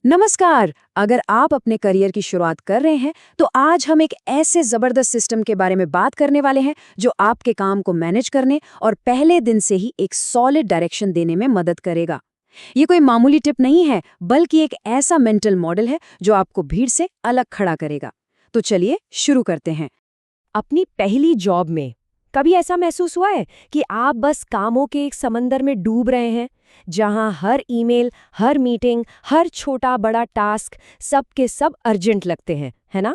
नमस्कार। अगर आप अपने करियर की शुरुआत कर रहे हैं तो आज हम एक ऐसे जबरदस्त सिस्टम के बारे में बात करने वाले हैं जो आपके काम को मैनेज करने और पहले दिन से ही एक सॉलिड डायरेक्शन देने में मदद करेगा। ये कोई मामूली टिप नहीं है, बल्कि एक ऐसा मेंटल मॉडल है जो आपको भीड़ से अलग खड़ा करेगा। तो चलिए शुरू करते हैं। अपनी पहली जॉब में कभी ऐसा महसूस हुआ है कि आप बस कामों के एक समंदर में डूब रहे हैं, जहां हर ईमेल, हर मीटिंग, हर छोटा बड़ा टास्क सब के सब अर्जेंट लगते हैं, है ना?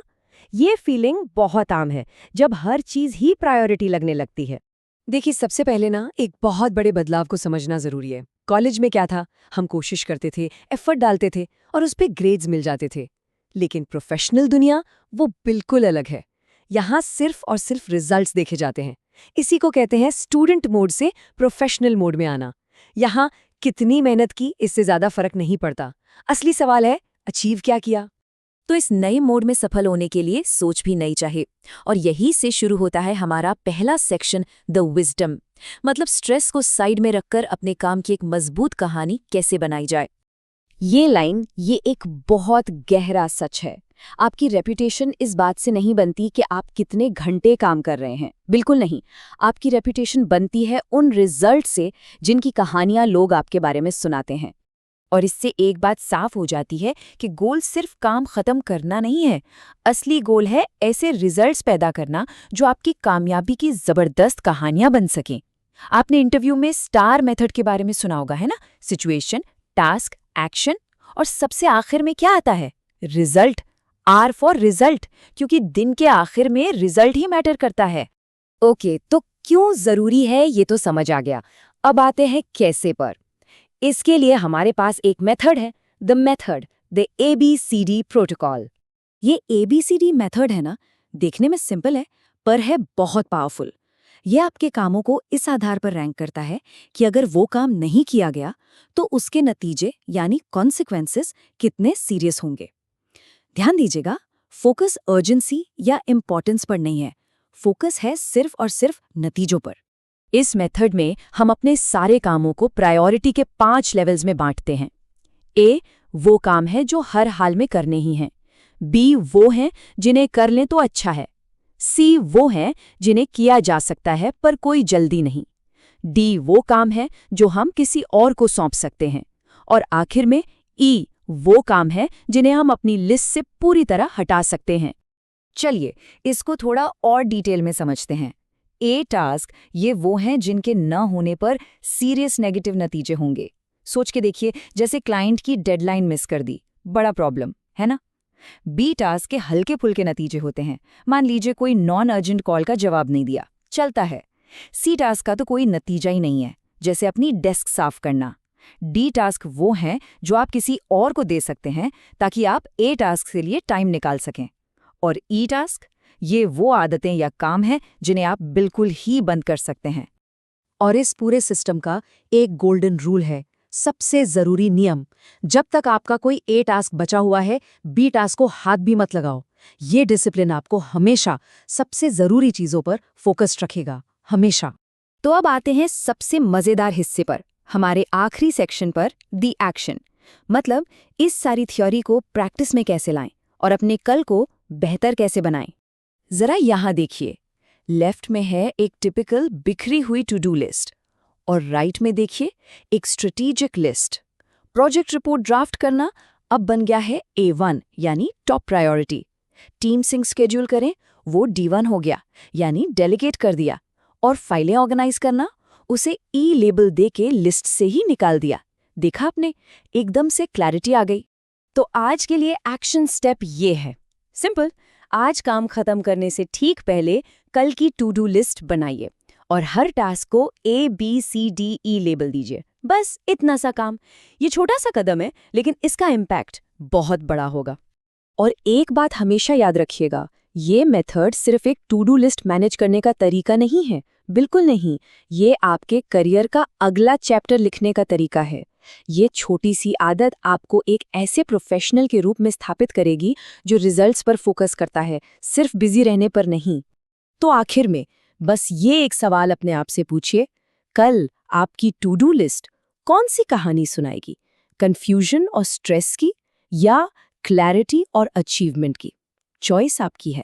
ये फीलिंग बहुत आम है जब हर चीज ही प्रायोरिटी लगने लगती है। देखिए, सबसे पहले ना एक बहुत बड़े बदलाव को समझना जरूरी है। कॉलेज में क्या था, हम कोशिश करते थे, एफर्ट डालते थे और उस पे ग्रेड्स मिल जाते थे। लेकिन प्रोफेशनल दुनिया वो बिल्कुल अलग है। यहाँ सिर्फ और सिर्फ रिजल्ट्स देखे जाते हैं। इसी को कहते हैं स्टूडेंट मोड से प्रोफेशनल मोड में आना। यहाँ कितनी मेहनत की इससे ज्यादा फर्क नहीं पड़ता। असली सवाल है, अचीव क्या किया। तो इस नए मोड में सफल होने के लिए सोच भी नई चाहिए। और यही से शुरू होता है हमारा पहला सेक्शन, द विजडम। मतलब स्ट्रेस को साइड में रखकर अपने काम की एक मजबूत कहानी कैसे बनाई जाए। ये एक बहुत गहरा सच है। आपकी रेपुटेशन इस बात से नहीं बनती कि आप कितने घंटे काम कर रहे हैं, बिल्कुल नहीं। आपकी रेपुटेशन बनती है उन रिजल्ट से जिनकी कहानियां लोग आपके बारे में सुनाते हैं। और इससे एक बात साफ हो जाती है कि गोल सिर्फ काम खत्म करना नहीं है। असली गोल है ऐसे रिजल्ट्स पैदा करना जो आपकी कामयाबी की जबरदस्त कहानियां बन सकें। आपने इंटरव्यू में स्टार मेथड के बारे में सुना होगा, है ना? सिचुएशन, टास्क, एक्शन और सबसे आखिर में क्या आता है? रिजल्ट। आर फॉर रिजल्ट, क्योंकि दिन के आखिर में रिजल्ट ही मैटर करता है। ओके, तो क्यों जरूरी है ये तो समझ आ गया। अब आते हैं कैसे पर। इसके लिए हमारे पास एक मेथड है, the method, the ABCD protocol. ये ABCD मेथड है ना, देखने में सिंपल है पर है बहुत पावरफुल। ये आपके कामों को इस आधार पर रैंक करता है कि अगर वो काम नहीं किया गया तो उसके नतीजे यानी कॉन्सिक्वेंसेस कितने सीरियस होंगे। ध्यान दीजिएगा, फोकस अर्जेंसी या इम्पोर्टेंस पर नहीं है, फोकस है सिर्फ और सिर्फ नतीजों पर। इस मेथड में हम अपने सारे कामों को प्रायोरिटी के 5 लेवल्स में बांटते हैं। ए, वो काम है जो हर हाल में करने ही हैं। बी, वो हैं जिन्हें कर लें तो अच्छा है। सी, वो हैं जिन्हें किया जा सकता है पर कोई जल्दी नहीं। डी, वो काम है जो हम किसी और को सौंप सकते हैं। और आखिर में ई, वो काम है जिन्हें हम अपनी लिस्ट से पूरी तरह हटा सकते हैं। चलिए इसको थोड़ा और डिटेल में समझते हैं। ए टास्क, ये वो हैं जिनके न होने पर सीरियस नेगेटिव नतीजे होंगे। सोच के देखिए, जैसे क्लाइंट की डेडलाइन मिस कर दी, बड़ा प्रॉब्लम है ना। बी टास्क के हल्के फुल्के नतीजे होते हैं, मान लीजिए कोई नॉन अर्जेंट कॉल का जवाब नहीं दिया, चलता है। सी टास्क का तो कोई नतीजा ही नहीं है, जैसे अपनी डेस्क साफ करना। डी टास्क वो हैं जो आप किसी और को दे सकते हैं ताकि आप ए टास्क के लिए टाइम निकाल सकें। और ई टास्क, ये वो आदतें या काम हैं जिन्हें आप बिल्कुल ही बंद कर सकते हैं। और इस पूरे सिस्टम का एक गोल्डन रूल है, सबसे जरूरी नियम। जब तक आपका कोई ए टास्क बचा हुआ है, बी टास्क को हाथ भी मत लगाओ। ये डिसिप्लिन आपको हमेशा सबसे जरूरी चीजों पर फोकस्ड रखेगा, हमेशा। तो अब आते हैं सबसे मजेदार हिस्से पर, हमारे आखिरी सेक्शन पर, द एक्शन। मतलब इस सारी थ्योरी को प्रैक्टिस में कैसे लाएं और अपने कल को बेहतर कैसे बनाएं। जरा यहां देखिए, लेफ्ट में है एक टिपिकल बिखरी हुई टू डू लिस्ट और राइट में देखिए एक strategic list. Project report draft करना अब बन गया है A1 यानी top priority. Team sync schedule करें, वो D1 हो गया यानी डेलीगेट कर दिया। और फाइलें ऑर्गेनाइज करना, उसे ई लेबल दे के लिस्ट से ही निकाल दिया। देखा आपने, एकदम से क्लैरिटी आ गई। तो आज के लिए एक्शन स्टेप ये है, सिंपल। आज काम खत्म करने से ठीक पहले कल की टू डू लिस्ट बनाइए और हर टास्क को ABCDE लेबल दीजिए। बस इतना सा काम। ये छोटा सा कदम है, लेकिन इसका इम्पैक्ट बहुत बड़ा होगा। और एक बात हमेशा याद रखिएगा, ये मेथड सिर्फ एक टू डू लिस्ट मैनेज करने का तरीका नहीं है, बिल्कुल नहीं। ये आपके करियर का अगला चैप्टर लिखने का तरीका है। ये छोटी सी आदत आपको एक ऐसे प्रोफेशनल के रूप में स्थापित करेगी जो रिजल्ट्स पर फोकस करता है, सिर्फ बिजी रहने पर नहीं। तो आखिर में बस ये एक सवाल अपने आप से पूछिए, कल आपकी टू डू लिस्ट कौन सी कहानी सुनाएगी? कंफ्यूजन और स्ट्रेस की, या क्लैरिटी और अचीवमेंट की? चॉइस आपकी है।